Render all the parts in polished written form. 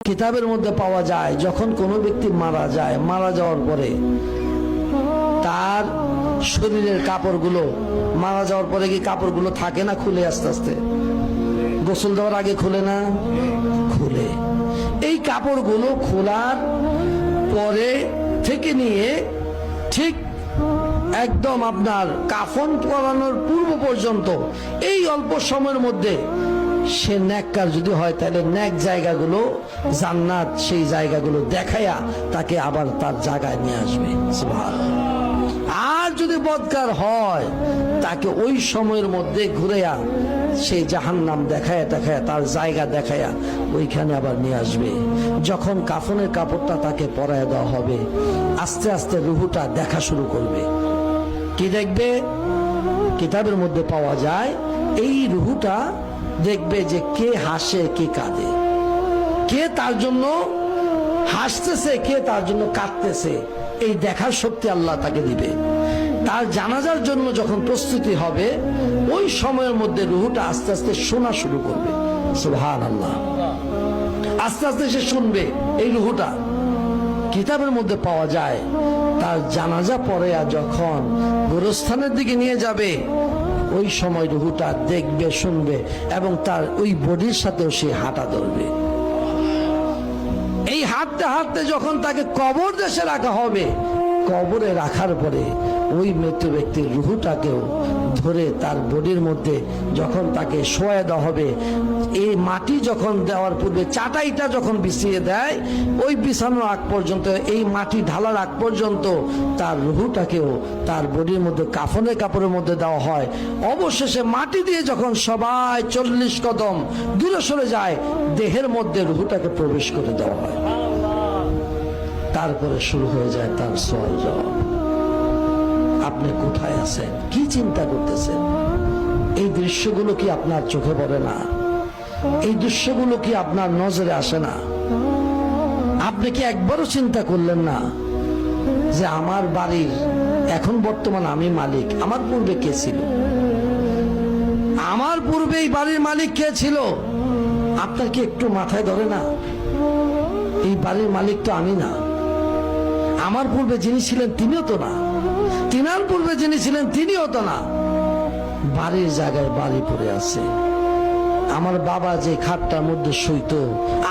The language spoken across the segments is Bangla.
কিতাবের মধ্যে পাওয়া যায় যখন কোনো ব্যক্তি মারা যায়, মারা যাওয়ার পরে তার শরীরের কাপড়গুলো, মারা যাওয়ার পরে কি কাপড়গুলো থাকে না খুলে আস্তে আস্তে? গোসল দেওয়ার আগে খুলে না? খুলে। এই কাপড়গুলো খোলার পরে থেকে নিয়ে ঠিক একদম আপনার কাফন পরানোর পূর্ব পর্যন্ত এই অল্প সময়ের মধ্যে সে নেককার যদি হয় তাহলে নেক জায়গাগুলো জান্নাত, সেই জায়গাগুলো দেখাইয়া তাকে আবার তার জায়গায় নিয়ে আসবে। সুবহানাল্লাহ। আর যদি বদকার হয় তাকে ওই সময়ের মধ্যে ঘুরেয়া সেই জাহান্নাম দেখায়া দেখায়া তার জায়গা দেখায়া ওইখানে আবার নিয়ে আসবে। যখন কাফনের কাপড়টা তাকে পরায় দেওয়া হবে, আস্তে আস্তে রুহুটা দেখা শুরু করবে। কি দেখবে? কিতাবের মধ্যে পাওয়া যায় এই রুহুটা দেখবে যে কে হাসে কে কাঁদে, কে তার জন্য হাসতেছে কে তার জন্য কাঁদতেছে, এই দেখার শক্তি আল্লাহ তাকে দিবে। তার জানাজার জন্য যখন প্রস্তুতি হবে ওই সময়ের মধ্যে রুহুটা আস্তে আস্তে শোনা শুরু করবে। সুবহানাল্লাহ। আস্তে আস্তে সে শুনবে এই রুহুটা। কিতাবের মধ্যে পাওয়া যায় তার জানাজা পড়ে যখন গোরস্থানের দিকে নিয়ে যাবে ওই সময় রুহুটা দেখবে, শুনবে এবং তার ওই বডির সাথেও সে হাঁটা ধরবে। এই হাঁটতে হাঁটতে যখন তাকে কবর দেশে রাখা হবে, কবরে রাখার পরে ওই মৃত ব্যক্তির রুহুটাকেও ধরে তার বডির মধ্যে যখন তাকে শোয়া দেওয়া হবে, এই মাটি যখন দেওয়ার পূর্বে চাটাইটা যখন বিছিয়ে দেয়, ওই বিছানোর আগ পর্যন্ত, এই মাটি ঢালার আগ পর্যন্ত তার রুহুটাকেও তার বডির মধ্যে কাফনের কাপড়ের মধ্যে দেওয়া হয়। অবশেষে মাটি দিয়ে যখন সবাই 40 কদম দূরে সরে যায়, দেহের মধ্যে রুহুটাকে প্রবেশ করে দেওয়া হয়। তারপরে শুরু হয়ে যায় তার সওয়াল জবাব। আপনি কোথায় আছেন? কি চিন্তা করতেছেন? এই দৃশ্যগুলো কি আপনার চোখে পড়ে না? এই দৃশ্যগুলো কি আপনার নজরে আসে না? আপনি কি একবারও চিন্তা করলেন না যে আমার বাড়ির এখন বর্তমান আমি মালিক, আমার পূর্বে কে ছিল? আমার পূর্বে এই বাড়ির মালিক কে ছিল? আপনার কি একটু মাথায় ধরে না? এই বাড়ির মালিক তো আমি না। আমার পূর্বে যিনি ছিলেন তিনিও তো না, তিনার পূর্বে যিনি ছিলেন তিনিও তো না। বাড়ির জায়গায় বাড়ি পড়ে আছে। আমার বাবা যে খাটটার মধ্যে শুইতো,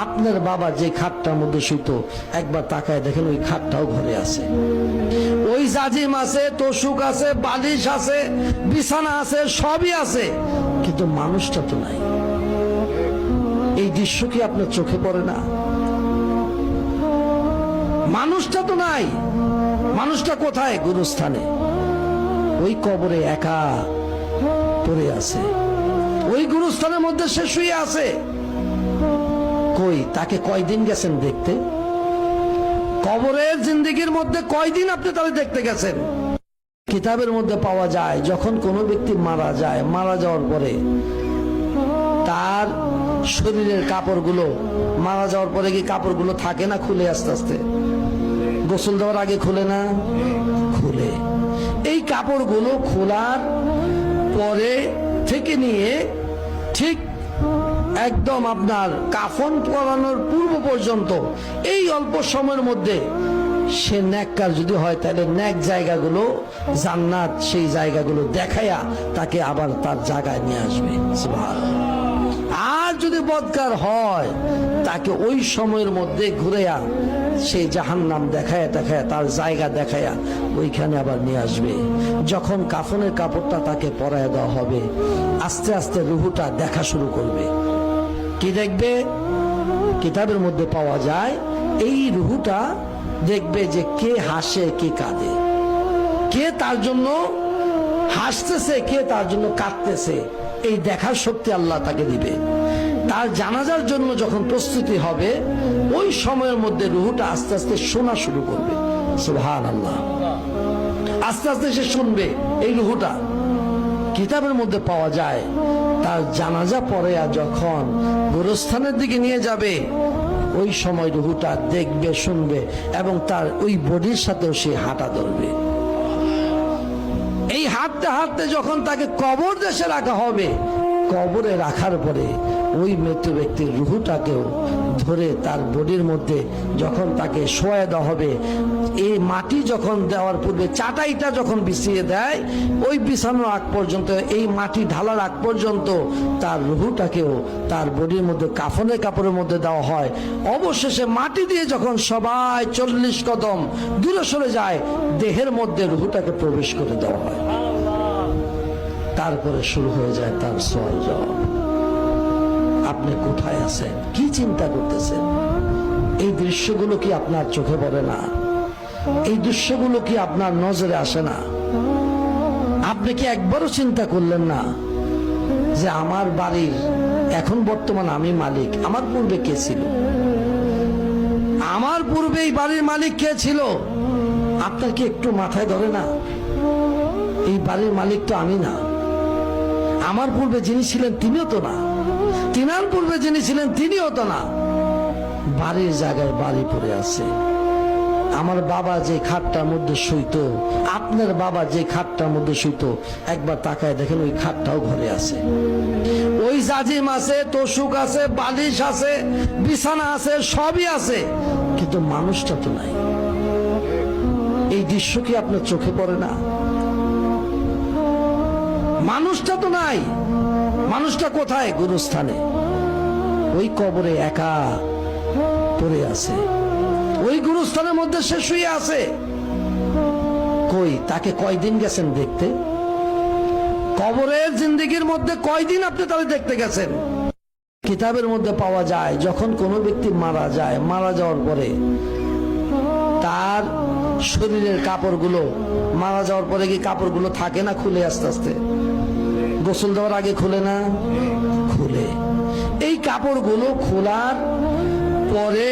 আপনার বাবা যে খাটটার মধ্যে শুইতো, একবার তাকায় দেখেন ওই খাটটাও ঘরে আছে। ওই জাজিম আছে, তোষক আছে, বালিশ আছে, বিছানা আছে, সবই আছে, কিন্তু মানুষটা তো নাই। এই দৃশ্য কি আপনার চোখে পড়ে না? মানুষটা তো নাই। মানুষটা কোথায়? গুরুস্থানে, ওই কবরে একা পড়ে আছে, ওই গুরুস্থানের মধ্যে সে শুয়ে আছে। কই তাকে কয়দিন গেছেন দেখতে? কবরের জিন্দেগির মধ্যে কয়দিন আপনি তাহলে দেখতে গেছেন? কিতাবের মধ্যে পাওয়া যায় যখন কোনো ব্যক্তি মারা যায়, মারা যাওয়ার পরে তার শরীরের কাপড়গুলো, মারা যাওয়ার পরে কি কাপড়গুলো থাকে না খুলে আস্তে আস্তে? গোসল দেওয়ার আগে খুলে না? খুলে। এই কাপড়গুলো খোলার পরে থেকে নিয়ে ঠিক একদম আপনার কাফন পরানোর পূর্ব পর্যন্ত এই অল্প সময়ের মধ্যে সে নেককার যদি হয় তাহলে নেক জায়গাগুলো জান্নাত, সেই জায়গাগুলো দেখাইয়া তাকে আবার তার জায়গায় নিয়ে আসবে। সুবহানাল্লাহ। আর যদি বদকার হয় তাকে ওই সময়ের মধ্যে ঘুরেয়া সেই জাহান্নাম দেখায়া দেখায়া তার জায়গা দেখায়া ওইখানে আবার নিয়ে আসবে। যখন কাফনের কাপড়টা তাকে পরায় দেওয়া হবে, আস্তে আস্তে রুহুটা দেখা শুরু করবে। কি দেখবে? কিতাবের মধ্যে পাওয়া যায় এই রুহুটা দেখবে যে কে হাসে কে কাঁদে, কে তার জন্য হাসতেছে কে তার জন্য কাঁদতেছে, এই দেখার শক্তি আল্লাহ তাকে দিবে। তার জানাজার জন্য যখন প্রস্তুতি হবে ওই সময়ের মধ্যে রুহুটা আস্তে আস্তে শোনা শুরু করবে। সুবহানাল্লাহ। আস্তে আস্তে সে শুনবে এই রুহুটা। কিতাবের মধ্যে পাওয়া যায় তার জানাজা পড়ে যখন গোরস্থানের দিকে নিয়ে যাবে ওই সময় রুহুটা দেখবে, শুনবে এবং তার ওই বডির সাথেও সে হাঁটা ধরবে। এই হাঁটতে হাঁটতে যখন তাকে কবর দেশে রাখা হবে, কবরে রাখার পরে ওই মৃত ব্যক্তির রুহটাকেও ধরে তার বডির মধ্যে যখন তাকে শোয়া দেওয়া হবে, এই মাটি যখন দেওয়ার পূর্বে চাটাইটা যখন বিছিয়ে দেয়, ওই বিছানোর আগ পর্যন্ত, এই মাটি ঢালার আগ পর্যন্ত তার রুহটাকেও তার বডির মধ্যে কাফনের কাপড়ের মধ্যে দেওয়া হয়। অবশেষে মাটি দিয়ে যখন সবাই 40 কদম দূরে সরে যায়, দেহের মধ্যে রুহটাকে প্রবেশ করে দেওয়া হয়। তারপরে শুরু হয়ে যায় তার সওয়াল জবাব। আপনি কোথায় আছেন, কি চিন্তা করতেছেন? এই দৃশ্যগুলো কি আপনার চোখে পড়ে না? এই দৃশ্যগুলো কি আপনার নজরে আসে না? আপনি কি একবারও চিন্তা করলেন না যে আমার বাড়ির এখন বর্তমান আমি মালিক, আমার পূর্বে কে ছিল? আমার পূর্বে এই বাড়ির মালিক কে ছিল? আপনার কি একটু মাথায় ধরে না? এই বাড়ির মালিক তো আমি না। আমার পূর্বে যিনি ছিলেন তিনিও তো না, তিনার পূর্বে যিনি ছিলেন তিনিও তো না। বাড়ির জায়গায় বাড়ি পড়ে আছে। আমার বাবা যে খাটটার মধ্যে শুইতো, আপনার বাবা যে খাটটার মধ্যে শুইতো, একবার তাকায় দেখেন ওই খাটটাও ঘরে আছে। ওই জাজিম আছে, তোষক আছে, বালিশ আছে, বিছানা আছে, সবই আছে, কিন্তু মানুষটা তো নাই। এই দৃশ্য কি আপনার চোখে পড়ে না? মানুষটা তো নাই। মানুষটা কোথায়? গুরুস্থানে। ওই কবরে একা পড়ে আছে, ওই গুরুস্থানের মধ্যে সে শুয়ে আছে। কই তাকে কয়দিন গেছেন দেখতে? কবরের জিন্দেগির মধ্যে কয়দিন আপনি তাহলে দেখতে গেছেন? কিতাবের মধ্যে পাওয়া যায়, যখন কোনো ব্যক্তি মারা যায়, মারা যাওয়ার পরে তার শরীরের কাপড়গুলো, মারা যাওয়ার পরে কি কাপড়গুলো থাকে না খুলে আস্তে আস্তে? গোসল দেওয়ার আগে খুলে না? খুলে। এই কাপড়গুলো খোলার পরে